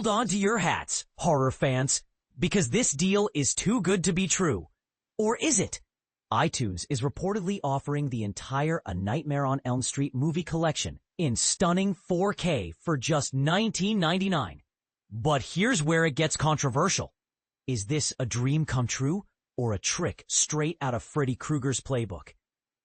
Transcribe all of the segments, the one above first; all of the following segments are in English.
Hold on to your hats, horror fans, because this deal is too good to be true. Or is it? iTunes is reportedly offering the entire A Nightmare on Elm Street movie collection in stunning 4K for just $19.99. But here's where it gets controversial. Is this a dream come true or a trick straight out of Freddy Krueger's playbook?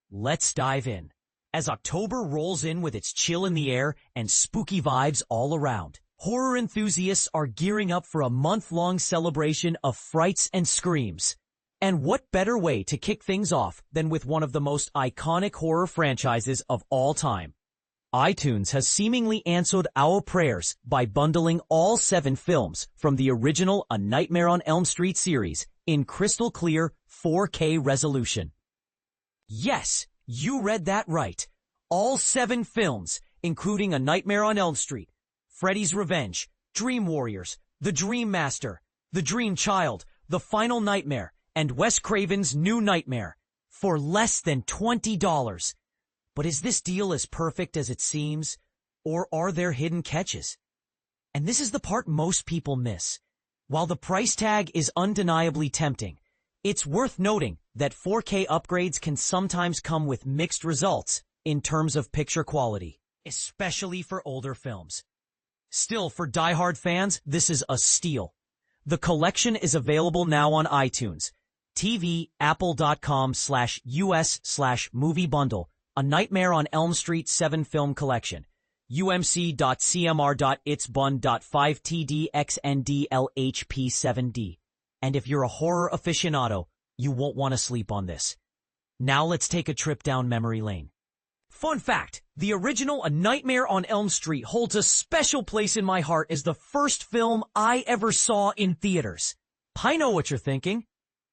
Let's dive in. As October rolls in with its chill in the air and spooky vibes all around, horror enthusiasts are gearing up for a month-long celebration of frights and screams. And what better way to kick things off than with one of the most iconic horror franchises of all time? iTunes has seemingly answered our prayers by bundling all 7 films from the original A Nightmare on Elm Street series in crystal clear 4K resolution. Yes, you read that right. All 7 films, including A Nightmare on Elm Street, Freddy's Revenge, Dream Warriors, The Dream Master, The Dream Child, The Final Nightmare, and Wes Craven's New Nightmare, for less than $20. But is this deal as perfect as it seems, or are there hidden catches? And this is the part most people miss. While the price tag is undeniably tempting, it's worth noting that 4K upgrades can sometimes come with mixed results in terms of picture quality, especially for older films. Still, for diehard fans, this is a steal. The collection is available now on iTunes, TV, apple.com/US/movie bundle, A Nightmare on Elm Street 7 film collection, umc.cmr.itsbun.5tdxndlhp7d. And if you're a horror aficionado, you won't want to sleep on this. Now let's take a trip down memory lane. Fun fact, the original A Nightmare on Elm Street holds a special place in my heart as the first film I ever saw in theaters. I know what you're thinking.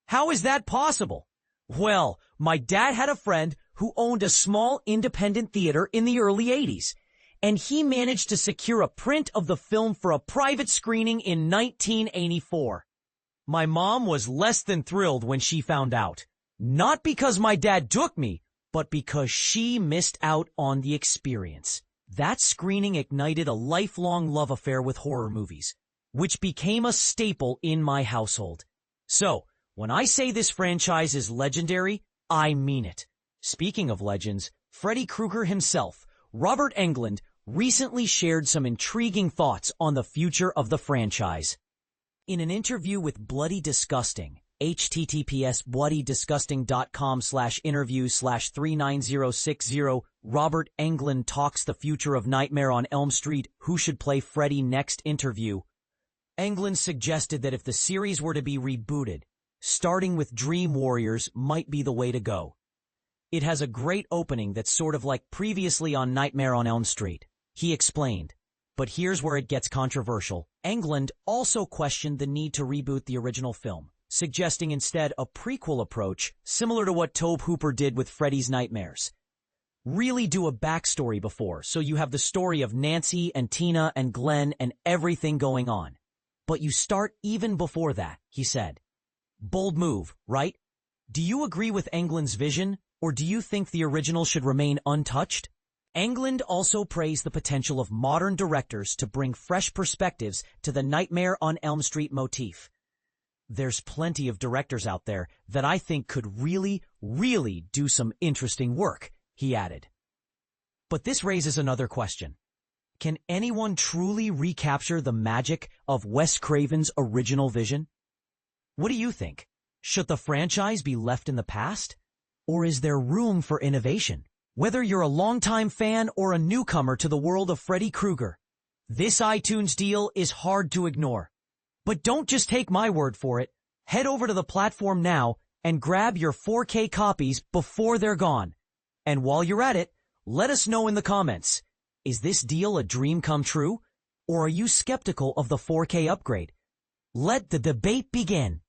How is that possible? Well, my dad had a friend who owned a small independent theater in the early 80s, and he managed to secure a print of the film for a private screening in 1984. My mom was less than thrilled when she found out. Not because my dad took me, but because she missed out on the experience. That screening ignited a lifelong love affair with horror movies, which became a staple in my household. So, when I say this franchise is legendary, I mean it. Speaking of legends, Freddy Krueger himself, Robert Englund, recently shared some intriguing thoughts on the future of the franchise. In an interview with Bloody Disgusting, https://bloodydisgusting.com/interview/39060, Robert Englund talks the future of Nightmare on Elm Street, who should play Freddy next interview. Englund suggested that if the series were to be rebooted, starting with Dream Warriors might be the way to go. It has a great opening that's sort of like previously on Nightmare on Elm Street, he explained. But here's where it gets controversial. Englund also questioned the need to reboot the original film, suggesting instead a prequel approach similar to what Tobe Hooper did with Freddy's Nightmares. Really do a backstory before, so you have the story of Nancy and Tina and Glenn and everything going on. But you start even before that, he said. Bold move, right? Do you agree with Englund's vision, or do you think the original should remain untouched? Englund also praised the potential of modern directors to bring fresh perspectives to the Nightmare on Elm Street motif. There's plenty of directors out there that I think could really do some interesting work, he added. But this raises another question. Can anyone truly recapture the magic of Wes Craven's original vision? What do you think? Should the franchise be left in the past? Or is there room for innovation? Whether you're a longtime fan or a newcomer to the world of Freddy Krueger, this iTunes deal is hard to ignore. But don't just take my word for it. Head over to the platform now and grab your 4K copies before they're gone. And while you're at it, let us know in the comments. Is this deal a dream come true? Or are you skeptical of the 4K upgrade? Let the debate begin.